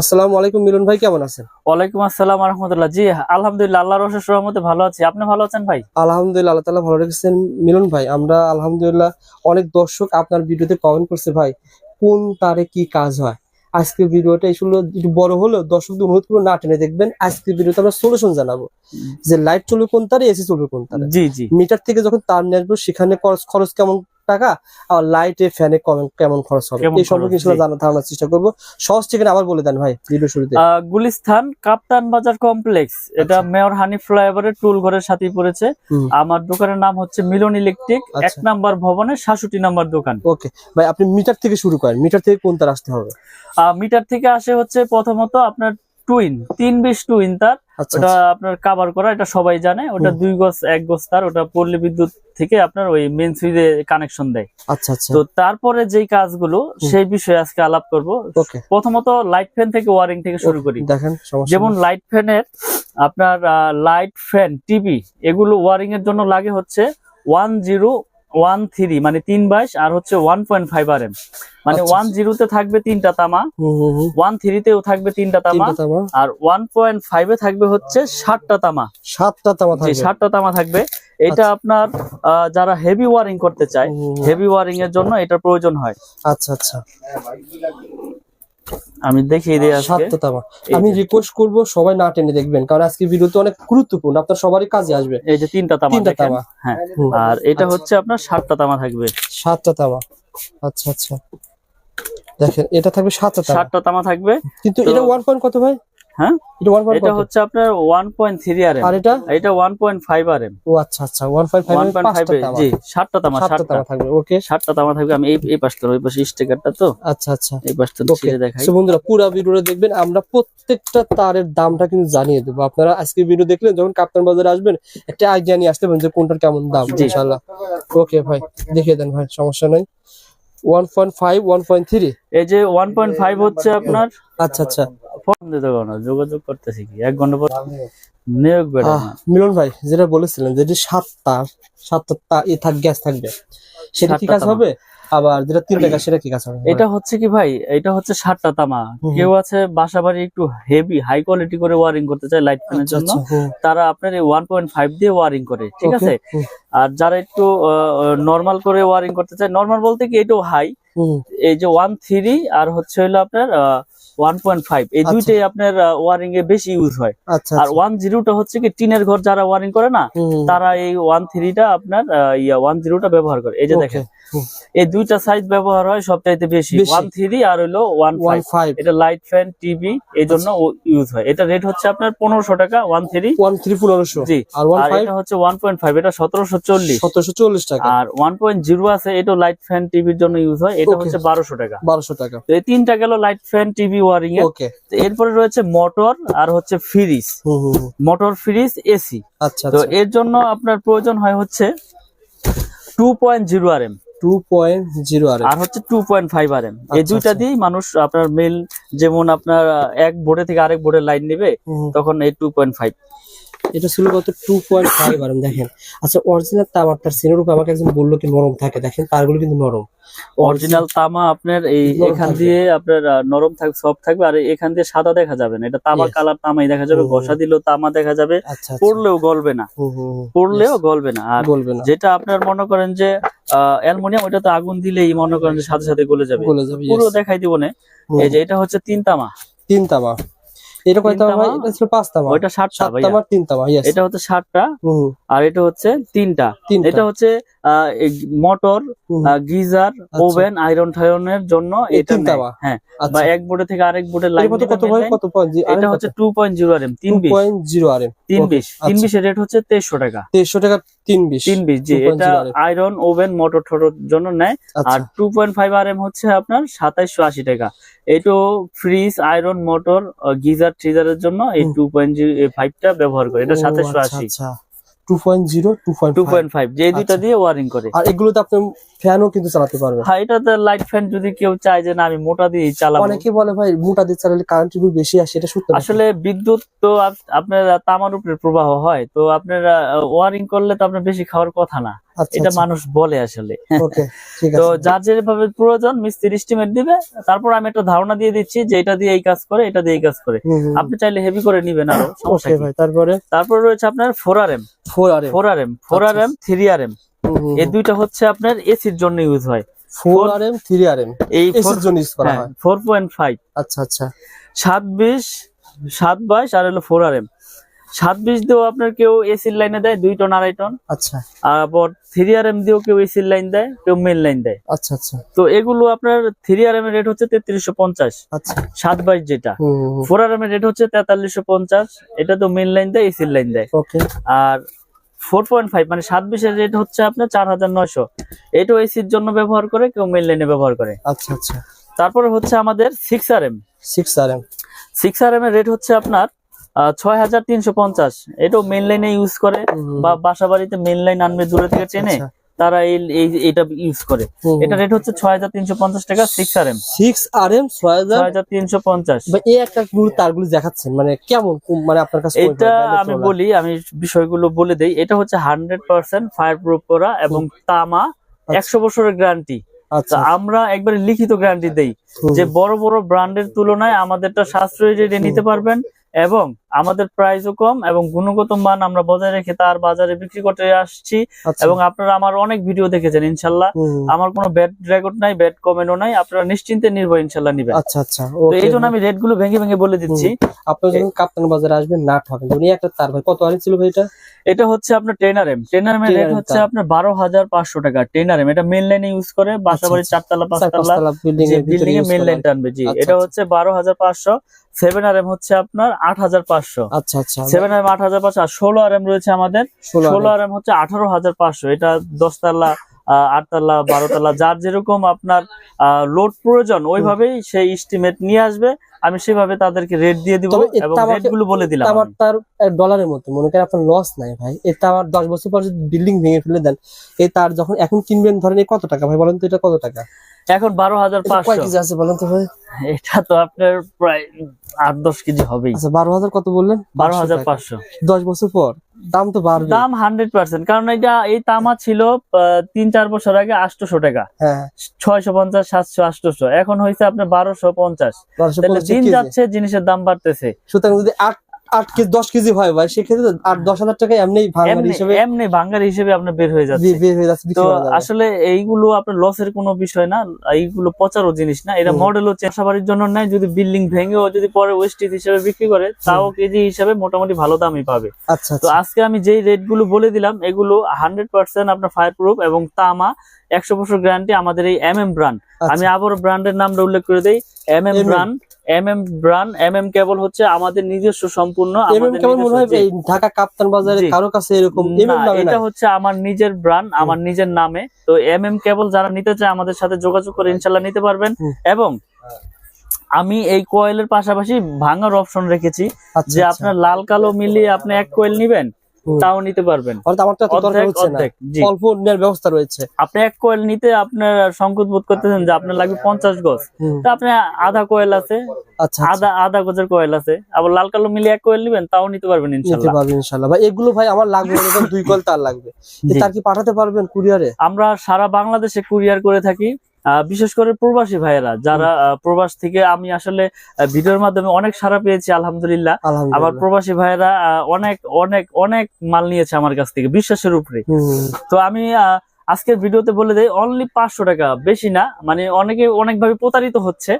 আসসালামু আলাইকুম মিলন ভাই, কেমন আছেন? ওয়ালাইকুম আসসালাম ওয়া রাহমাতুল্লাহ। জি আলহামদুলিল্লাহ, আল্লাহর অশেষ রহমতে ভালো আছি। আপনি ভালো আছেন ভাই? আলহামদুলিল্লাহ, আল্লাহ তাআলা ভালো রেখেছেন। মিলন ভাই, আমরা আলহামদুলিল্লাহ অনেক দর্শক আপনার ভিডিওতে কমেন্ট করছে, ভাই কোন তারে কি কাজ হয়। আজকের ভিডিওটা আসলে একটু বড় হলেও দর্শকদের অনুরোধ করে না টেনে দেখবেন। আজকের ভিডিওতে আমরা সলিউশন জানাবো যে লাইট চলবে কোন তারে, এসি চলবে কোন তারে। জি জি মিটার থেকে যখন তার নিয়ে আসবো সেখানে খরচ কেমন টাকা, আর লাইটে ফ্যানে কেমন খরচ হবে, এই সম্পর্কে ধারণার চেষ্টা করবো। সহজ ঠিকানা আবার বলে দেন ভাই ভিডিও শুরুতে। গুলিস্তান কাপ্তান বাজার কমপ্লেক্স, এটা মেয়র হানি ফ্লাইওভারের টুল ঘরের সাথে পড়েছে। আমার দোকানের নাম হচ্ছে মিলন ইলেকট্রিক, 1 নম্বর ভবনের 66 নম্বর দোকান। ওকে ভাই, আপনি মিটার থেকে শুরু করেন। মিটার থেকে কোন তার আসতে হবে? মিটার থেকে আসে হচ্ছে প্রথমত আপনার টুইন 320 টুইন তার, ওটা আপনার কভার করা, এটা সবাই জানে। ওটা 2 গজ 1 গজ তার, ওটা পল্লী বিদ্যুৎ থেকে আপনার ওই মেইন সুইচে কানেকশন দেয়। আচ্ছা আচ্ছা। তো তারপরে যেই কাজগুলো সেই বিষয়ে আজকে আলাপ করব। প্রথমত লাইট ফ্যান থেকে ওয়ারিং থেকে শুরু করি। দেখেন, যেমন লাইট ফ্যানের আপনার লাইট ফ্যান টিভি এগুলো ওয়ারিং এর জন্য লাগে হচ্ছে 1013 মানে 322, আর হচ্ছে 1.5 RM। মানে 10 তে থাকবে 3টা তামা, 13 তেও থাকবে 3টা তামা, আর 1.5 এ থাকবে হচ্ছে 7টা তামা। 7টা তামা থাকবে, 7টা তামা থাকবে। এটা আপনার যারা হেভি ওয়ারিং করতে চায়, হেভি ওয়ারিং এর জন্য এটা প্রয়োজন হয়। আচ্ছা আচ্ছা, আমি দেখিয়ে দিই আজকে। 7টা তামা। আমি রিকোয়েস্ট করব সবাই না টেনে দেখবেন, কারণ আজকে ভিডিওতে অনেক গুরুত্বপূর্ণ, আপনার সবারই কাজে আসবে। এই যে 3টা তামা, 3টা তামা, হ্যাঁ। আর এটা হচ্ছে আপনার 7টা তামা থাকবে। 7টা তামা, আচ্ছা আচ্ছা। দেখেন এটা থাকবে 7টা তামা, 7টা তামা থাকবে। কিন্তু এটা 1 পয়েন্ট কত ভাই? হ্যাঁ, এটা হচ্ছে আপনার 1.3 RM, আর এটা 1.5 RM। ও আচ্ছা আচ্ছা, 1.5 জি 7টা তামা, 7টা তামা থাকবে। ওকে, 7টা তামা থাকবে। আমি এই পাশটা, ওই পাশে স্টিকারটা তো। আচ্ছা আচ্ছা, এই পাশটা ছিঁড়ে দেখাই। সো বন্ধুরা পুরো ভিডিওটা দেখবেন, আমরা প্রত্যেকটা তারের দামটা কিন্তু জানিয়ে দেবো। আপনারা আজকে ভিডিও দেখলেন, যখন কাপ্তান বাজারে আসবেন একটা আইডিয়া নিয়ে আসতে পারেন যে কোনটার কেমন দাম ইনশাআল্লাহ। ওকে ভাই, দেখিয়ে দেন ভাই, সমস্যা নাই। 1.5 1.3, এই যে 1.5 হচ্ছে আপনার। আচ্ছা আচ্ছা, ফোন দিতে হবে না, যোগাযোগ করতেছি কি 1 ঘন্টা পর নিয়োগ বেড়ে। মিলন ভাই যেটা বলেছিলেন যে 7টা গ্যাস থাকবে, সেটা কি কাজ হবে? আবার যেটা 3টা গ্যাস, সেটা কি কাজ হবে? এটা হচ্ছে কি ভাই, এটা হচ্ছে 7টা তামা। কেউ আছে বাসা বাড়ি একটু হেভি হাই কোয়ালিটি করে ওয়ারিং করতে চায় লাইট ফ্যানের জন্য, তারা আপনার এই 1.5 দিয়ে ওয়ারিং করে, ঠিক আছে। আর যারা একটু নরমাল করে ওয়ারিং করতে চায়, নরমাল বলতে কি এটাও হাই, এই যে 1.3 আর হচ্ছে হলো আপনার 1.5, এই দুইটাই আপনার ওয়ারিং এ বেশি ইউজ হয়। আর 10টা হচ্ছে কি টিনের ঘর যারা ওয়ারিং করে না, তারা এই 13টা আপনার 10টা ব্যবহার করে। এই যে দেখেন, এই দুইটা সাইজ ব্যবহার হয় সবচাইতে বেশি, 13 আর হলো 1.5। এটা লাইট ফ্যান টিভি এই জন্য ইউজ হয়। এটা রেট হচ্ছে আপনার 1500 টাকা, 13 1500। জি। আর এটা হচ্ছে 1.5, এটা 1740 টাকা। আর 1.0 আছে, এটা লাইট ফ্যান টিভির জন্য ইউজ হয়, এটা হচ্ছে 1200 টাকা। 1200 টাকা। তো এই 3টা গেল লাইট ফ্যান টিভি ওয়ারিং এর। এরপরে রয়েছে মোটর আর হচ্ছে ফ্রিজ, মোটর ফ্রিজ এসি। আচ্ছা, তো এর জন্য আপনার প্রয়োজন হয় হচ্ছে 2.0 RM, 2.0 RM আর হচ্ছে 2.5 RM। এই দুইটা দিয়েই মানুষ আপনার মেল, যেমন আপনার এক বোর্ডে থেকে আরেক বোর্ডে লাইন নেবে, তখন এই 2.5। এটা ছিল কত? 2.5 RM। দেখেন, আচ্ছা অরিজিনাল তামার সিনের উপর আমাকে একজন বললো কি নরম থাকে, দেখেন তারগুলো কিন্তু নরম। অরিজিনাল তামা আপনার এই এখান দিয়ে আপনার নরম থাকবে, সফট থাকবে, আর এখান দিয়ে সাদা দেখা যাবে না। এটা তামা কালার তামাই দেখা যাবে, ঘষা দিলেও তামা দেখা যাবে, পড়লেও গলবে না, পড়লেও গলবে না। আর যেটা আপনার মনে করেন যে অ্যালুমিনিয়াম, ওটা তো আগুন দিলেই মনে করেন যে সাথে সাথে গলে যাবে, পুরো দেখাই দিব না। এই যে এটা হচ্ছে 3 তামা। 3 তামা, এটা কয় তামা ভাই? এটা ছিল 5 তামা। ওইটা 7টা ভাই, 3 তামা। এটা হচ্ছে 7টা, আর এটা হচ্ছে 3টা। এটা হচ্ছে মোটর, গিজার, ওভেন, আয়রন ঠায়রনের জন্য এটা। হ্যাঁ, বা এক বোর্ডে থেকে আরেক বোর্ডে লাইন কত ভাই? কত পয়েন্ট? এটা হচ্ছে 2.0 RM, 320 RM। 320 এর রেট হচ্ছে 2300 টাকা। 2300 টাকা 320। জি, এটা আয়রন, ওভেন, মোটর ঠোটর জন্য নেয়। আর 2.5 RM হচ্ছে আপনার 2780 টাকা। এইটো ফ্রিজ, আয়রন, মোটর, গিজার, ট্রিজারের জন্য এই 2.5টা ব্যবহার করে। এটা 2780। 2.0 2.5 যে দুইটা দিয়ে ওয়ারিং করে। আর এগুলোতে আপনি ফ্যানও কিন্তু চালাতে পারবেন। হ্যাঁ, এটাতে লাইট ফ্যান যদি কেউ চায় যে না আমি মোটা দিয়ে চালাবো। অনেকে বলে ভাই মোটা দিয়ে চালালে কারেন্ট বিল বেশি আসে, এটা সত্য নাকি? আসলে বিদ্যুৎ তো আপনার তামার উপরে প্রবাহ হয়, তো আপনার ওয়ারিং করলে তো আপনার বেশি খাওয়ার কথা না, আচ্ছা, এটা আচ্ছা। মানুষ বলে আসলে। ওকে, ঠিক তো আছে। যার যেভাবে প্রয়োজন মিস্ত্রি এস্টিমেট দিবে, তারপর আমি একটা ধারণা দিয়ে দিচ্ছি যে এটা দিয়ে এই কাজ করে, এটা দিয়ে এই কাজ করে। আপনি চাইলে হেভি করে নিবেন আরো, সমস্যা ওকে কি। ভাই, তারপরে তারপর রয়েছে আপনার 4RM 4RM 3RM। এই দুইটা হচ্ছে আপনার এসির জন্য ইউজ হয়। 4RM 3RM এই এসির জন্য ইউজ করা হয়। 4.5 আচ্ছা, আচ্ছা। 720 722 আর হলো 4RM। 720 দিয়েও আপনার কেউ এসির লাইনে দেয় 2 টন 2.5 টন। আচ্ছা, আবার 3RM দিয়েও কেউ এসির লাইন দেয়, কেউ মেন লাইন দেয়। আচ্ছা, আচ্ছা, তো এগুলো আপনার 3RM এর রেট হচ্ছে 3350। আচ্ছা। 722 যেটা। 4RM এর রেট হচ্ছে 4350, এটা তো মেন লাইন দেয়, এসির লাইন দেয়। ওকে। আর 4.5 মানে 720 এর রেট হচ্ছে আপনার 4900, এটাও এসির জন্য ব্যবহার করে, কেউ মেন লাইনে ব্যবহার করে। আচ্ছা, আচ্ছা। তারপরে হচ্ছে আমাদের 6RM 6RM এর রেট হচ্ছে আপনার 6350, এটাও মেন লাইনে ইউজ করে, বা বাসা বাড়িতে মেন লাইন আনবে দূরে থেকে টেনে, আচ্ছা। তারা এটা ইউজ করে। এটা রেট হচ্ছে 6350 টাকা 6RM 6350। ভাই এই একটা তারগুলো দেখাচ্ছেন মানে কেমন, মানে আপনার কাছে এটা আমি বলি, আমি বিষয়গুলো বলে দেই। এটা হচ্ছে 100% ফায়ার প্রুফ করা এবং তামা, 100 বছরের গ্যারান্টি। আচ্ছা, আমরা একবারে লিখিত গ্যারান্টি দেই যে বড় বড় ব্র্যান্ডের তুলনায় আমাদেরটা সাশ্রয়ী রেটে নিতে পারবেন, এবং আমাদের প্রাইসও কম এবং গুণগত মান আমরা বজায় রেখে তার বাজারে বিক্রি করতে আসছি। আচ্ছা। এবং আপনারা আমার অনেক ভিডিও দেখেছেন ইনশাল্লাহ, আমার কোনো ব্যাড রেকর্ড নাই, ব্যাড কমেন্টও নাই, আপনারা নিশ্চিন্তে নির্ভয় ইনশাল্লাহ নিবেন। আচ্ছা, আচ্ছা। তো এই জন্য আমি রেট গুলো ভেঙে ভেঙে বলে দিচ্ছি। আপনারা যখন কাপ্তান বাজারে আসবেন নাট হবে, উনি একটা তার ভাই কত আনি ছিল ভাই এটা? এটা হচ্ছে আপনার 10RM এর রেট হচ্ছে আপনার 12500 টাকা 10RM। এটা মেন লাইনে ইউজ করে, বাসাবাড়ির 4তলা 5তলা বিল্ডিং এ মেন লাইন টানবে। জি, এটা হচ্ছে 12500। 7RM হচ্ছে আপনার 8500। আচ্ছা, আচ্ছা। 7RM 8500। আর 16RM রয়েছে আমাদের, 16RM হচ্ছে 18500। এটা 10তলা 8তলা 12তলা, যার যেরকম আপনার লোড প্রয়োজন ওইভাবেই সেই এস্টিমেট নিয়ে আসবে, আমি সেভাবে তাদেরকে রেট দিয়ে দিব এবং রেট গুলো বলে দিলাম। আমার তার ডলারের মতো মনে করেন আপনার লস নাই ভাই, এটা আমার 10 বছর পর যদি বিল্ডিং ভেঙে ফেলে দেন, এই তার যখন এখন কিনবেন ধরেন এই কত টাকা ভাই বলেন তো, এটা কত টাকা এখন? 12500। কয় কেজি আছে বলেন তো ভাই? এটা তো আপনার প্রায় 8-10 কেজি হবেই। আচ্ছা, 12000 কত বললেন? 12500। 10 বছর পর দাম তো বাড়বে। দাম 100%, কারণ এই তামা ছিল 3-4 বছর আগে 800 টাকা, হ্যাঁ 650 700 800, এখন হয়েছে আপনার 1250। তাহলে দিন যাচ্ছে জিনিসের দাম বাড়তেছে। সুতরাং যদি 8 কেজি 10 কেজি হয় ভাই, সেক্ষেত্রে 8-10 হাজার টাকা এমনি ভাঙার হিসেবে আপনার বের হয়ে যাচ্ছে। তো আসলে এইগুলো আপনার লসের কোনো বিষয় না, এইগুলো পচারও জিনিস না, এটা মডেলও চাষাবাড়ির জন্য নাই। যদি বিল্ডিং ভেঙেও যদি পরে ওয়েস্টেজ হিসেবে বিক্রি করে, তাও কেজি হিসাবে মোটামুটি ভালো দামই পাবে। আচ্ছা, তো আজকে আমি যেই রেট গুলো বলে দিলাম, এগুলো 100% আপনার ফায়ার প্রুফ এবং তামা, 100 বছর গ্যারান্টি। আমাদের এই MM ব্র্যান্ড, আমি আবারও ব্র্যান্ডের নামটা উল্লেখ করে দেই, MM ব্র্যান্ড। MM কেবল হচ্ছে আমাদের নিজস্ব সম্পূর্ণ, ঢাকা কাপ্তান বাজারে কারো কাছে এরকম এটা হচ্ছে আমার নিজের ব্র্যান্ড, আমার নিজের নামে। তো MM কেবল যারা নিতে চায় আমাদের সাথে যোগাযোগ করে ইনশাল্লাহ নিতে পারবেন। এবং আমি এই কয়েলের পাশাপাশি ভাঙার অপশন রেখেছি, যে আপনার লাল কালো মিলিয়ে আপনি 1 কয়েল নিবেন, তাও নিতে পারবেন। অল্প নেওয়ার ব্যবস্থা রয়েছে। আপনি 1 কয়েল নিতে আপনার সংকোচ বোধ করতেছেন যে আপনার লাগবে 50 গজ, তো আপনি আধা কয়েল আছে, আধা গজের কয়েল আছে, আবার লাল কালো মিলিয়ে 1 কয়েল নিবেন, তাও নিতে পারবেন ইনশাআল্লাহ। ভাই এগুলো ভাই আমার লাগবে 2 কয়েল তার লাগবে, তার কি পাঠাতে পারবেন কুরিয়ারে? আমরা সারা বাংলাদেশে কুরিয়ার করে থাকি, বিশেষ করে প্রবাসী ভাইয়েরা যারা প্রবাস থেকে, আমি আসলে ভিডিওর মাধ্যমে অনেক সাড়া পেয়েছি আলহামদুলিল্লাহ। আমার প্রবাসী ভাইয়েরা অনেক অনেক অনেক মাল নিয়েছে আমার কাছ থেকে বিশ্বাসের উপরে। তো আমি আজকের ভিডিওতে বলে দেই, অনলি 500 টাকা, বেশি না, মানে অনেকে অনেকভাবে প্রতারিত হচ্ছে।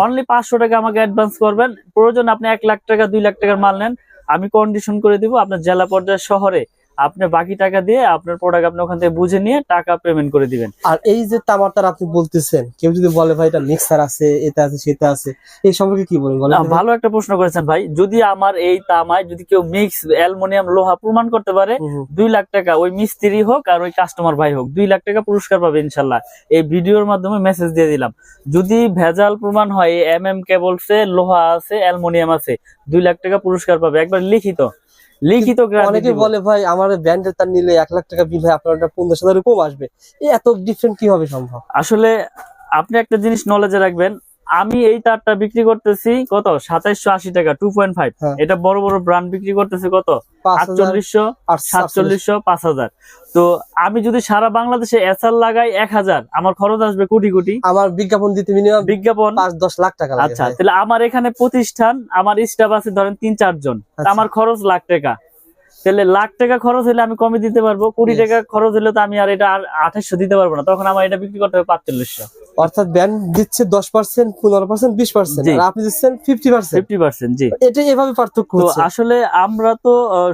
অনলি 500 টাকা আমাকে অ্যাডভান্স করবেন, প্রয়োজন আপনি 1 লাখ টাকা 2 লাখ টাকার মাল নেন, আমি কন্ডিশন করে দিব আপনার জেলা পর্যায়ে শহরে, আপনি বাকি টাকা দিয়ে আপনার প্রোডাক্ট আপনি ওখান থেকে বুঝে নিয়ে টাকা পেমেন্ট করে দিবেন। আর এই যে তামাটার আপনি বলতেছেন, কেউ যদি বলে ভাই এটা মিক্সার আছে, এটা আছে, সেটা আছে, এই সম্পর্কে কি বলেন? ভালো একটা প্রশ্ন করেছেন ভাই। যদি আমার এই তামায় যদি কেউ মিক্স অ্যালুমিনিয়াম লোহা প্রমাণ করতে পারে, 2 লাখ টাকা, ওই মিস্ত্রি হোক আর ওই কাস্টমার ভাই হোক, 2 লাখ টাকা পুরস্কার পাবে ইনশাল্লাহ। এই ভিডিওর মাধ্যমে মেসেজ দিয়ে দিলাম। যদি ভেজাল প্রমাণ হয়, MM কেবলসে লোহা আছে, অ্যালুমিনিয়াম আছে, 2 লাখ টাকা পুরস্কার পাবে, একবার লিখিত। লিখিত অনেকে গ্যারান্টি বলে ভাই আমার ব্যান্ডের তার নিলে 1 লাখ টাকা বিল হয়, আপনার 50,000 কম আসবে, এত ডিফারেন্ট কিভাবে সম্ভব? আসলে আপনি একটা জিনিস নলেজে রাখবেন, আমি এই তারটা বিক্রি করতেছি কত 2780 টাকা 2.5, হ্যাঁ। এটা বড় বড় ব্র্যান্ড বিক্রি করতেছে কত 5,000, 4800, 4700, 5000। তো আমি যদি সারা বাংলাদেশে এসআর লাগাই 1000, আমার খরচ আসবে কোটি কোটি। আমার বিজ্ঞাপন দিতে মিনিমাম বিজ্ঞাপন 5-10 লাখ টাকা লাগে। আচ্ছা, তাহলে আমার এখানে প্রতিষ্ঠান, আমার স্টাফ আছে ধরেন 3-4 জন, আচ্ছা। আমার খরচ লাখ টাকা। তাহলে লাখ টাকা খরচ হলে আমি কমে দিতে পারবো, কোটি Yes. টাকা খরচ হলে তো আমি আর এটা 2800 দিতে পারবো না, তখন আমার এটা বিক্রি করতে হবে 4500। অর্থাৎ ব্যান্ড দিচ্ছে 10%, 15%, 20%, জি। আর আপনি দিচ্ছেন 50%। 50%, জি। এটা এভাবে পার্থক্য তো হচ্ছে। আসলে আমরা তো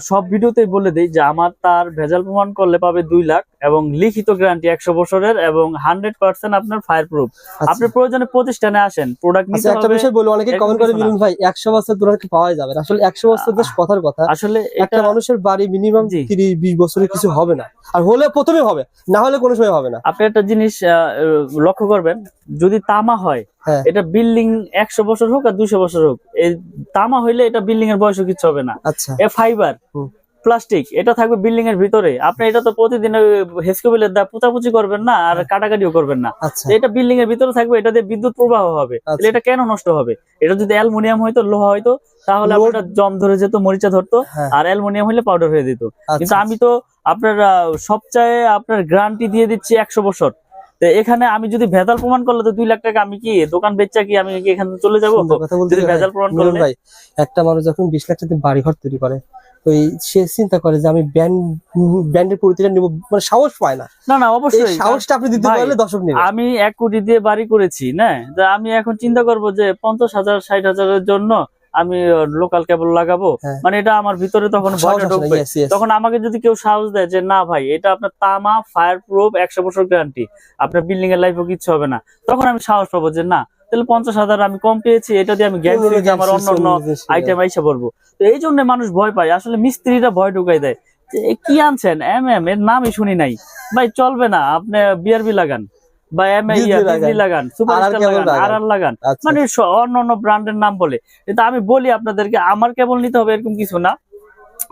সব ভিডিওতেই বলে দিই যে আমার তার ভেজাল প্রমাণ করলে পাবে 2 লাখ এবং লিখিত গ্যারান্টি 100 বছরের এবং 100% আপনার ফায়ার প্রুফ। আপনি প্রয়োজনে প্রতিষ্ঠানে আসেন, প্রোডাক্ট নিতে আচ্ছা, একটা হবে। বিষয় বলি, অনেকে এরকম কমেন্ট করে কিছু না। মিলন ভাই 100 বছর ধরে কি পাওয়া যাবে না? আসলে 100 বছর বেশ কথার কথা। আসলে একটা এটা মানুষের বাড়ি মিনিমাম জি। 30-20 বছরের কিছু হবে না, আর হলে প্রথমে হবে, না হলে কোনো সময় হবে না। আপনি একটা জিনিস লক্ষ্য করবেন, যদি তামা হয় হ্যাঁ। এটা বিল্ডিং 100 বছর হোক আর 200 বছর হোক, এই তামা হইলে এটা বিল্ডিং এর বয়স কিছু হবে না। আচ্ছা। এ ফাইবার হুম। প্লাস্টিক, এটা থাকবে বিল্ডিং এর ভিতরে। আপনি এটা তো প্রতিদিন হেসকোবিলের দা পোতাপুচি করবেন না আর কাটাকাটিও করবেন না। আচ্ছা। তো এটা বিল্ডিং এর ভিতরে থাকবে, এটা দিয়ে বিদ্যুৎ প্রবাহ হবে, তাহলে এটা কেন নষ্ট হবে? এটা যদি অ্যালুমিনিয়াম হয়তো, লোহা হয়তো, তাহলে Load- আপনার জং ধরে যেত, মরিচা ধরতো। হ্যাঁ। আর অ্যালুমিনিয়াম হলে পাউডার হয়ে যেত। কিন্তু আচ্ছা। আমি তো আপনার সবচেয়ে আপনার গ্যারান্টি দিয়ে দিচ্ছি 100 বছর। তো এখানে আমি যদি ভেজাল প্রমাণ করলে তো 2 লাখ টাকা আমি কি দোকান বেচা কি আমি কি এখান থেকে চলে যাবো? সুন্দর কথা বলতে যদি ভেজাল প্রমাণ মিলন করলে ভাই, একটা মানুষ যখন 20 লাখ টাকা বাড়ি ঘর তৈরি করে, তো সে চিন্তা করে যে আমি ব্যান্ডের পরিচিতি নিব, মানে সাহস পায় না। না না এই অবশ্যই সাহসটা আপনি দিতে ভাই, পারলে দর্শক নেবে। আমি 1 কোটি দিয়ে বাড়ি করেছি না, তা আমি এখন চিন্তা করব যে 50,000 60,000-এর জন্য আমি লোকাল কেবল লাগাবো, হ্যাঁ। মানে এটা আমার ভিতরে তখন সাহস ভয়টা আসে না, ঢুকবে। yes, yes। তখন আমাকে যদি কেউ সাহস দেয় যে না ভাই এটা আপনার তামা ফায়ার প্রুফ 100 বছর গ্যারান্টি, আপনার বিল্ডিং এর লাইফও কিচ্ছু হবে না, তখন আমি সাহস পাবো যে না, তাহলে 50,000 আমি কম পেয়েছি, এটা দিয়ে আমি গ্যারান্টি আমার অন্য অন্য আইটেম আইসা পড়বো। তো এই জন্য মানুষ ভয় পায়, আসলে মিস্ত্রিরা ভয় ঢুকাই দেয় যে এ কি আনছেন এর নামই শুনি নাই ভাই, চলবে না, আপনি বিআরবি লাগান বা বিজলি লাগান, সুপারস্টার লাগান, আরআর লাগান, আচ্ছা। মানে অন্য অন্য ব্র্যান্ডের নাম বলে। কিন্তু আমি বলি আপনাদেরকে, আমার কেবল নিতে হবে এরকম কিছু না।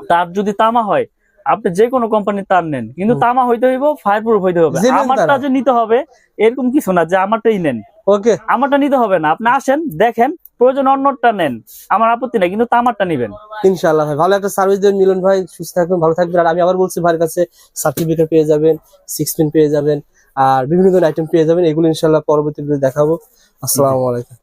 তার যদি তামা হয়, আপনি যে কোনো কোম্পানির তার নেন, কিন্তু তামা হইতে হইব, ফায়ার প্রুফ হইতে হবে। Genuine আমারটা তারা। যে নিতে হবে এরকম কিছু না যে আমারটাই নেন, ওকে, আমারটা নিতে হবে না। আপনি আসেন, দেখেন, প্রয়োজন অন্যটা নেন, আমার আপত্তি নাই, কিন্তু তামারটা নিবেন। ইনশাআল্লাহ ভাই, ভালো একটা সার্ভিস দেন মিলন ভাই, সুস্থ থাকবেন, ভালো থাকবেন। আর আমি আবার বলছি, ভাইয়ের কাছে সার্টিফিকেট পেয়ে যাবেন, 6 পিন পেয়ে যাবেন, আর বিভিন্ন ধরনের আইটেম পেয়ে যাবেন। এগুলো ইনশাআল্লাহ পরবর্তীতে দেখাবো। আসসালামু আলাইকুম।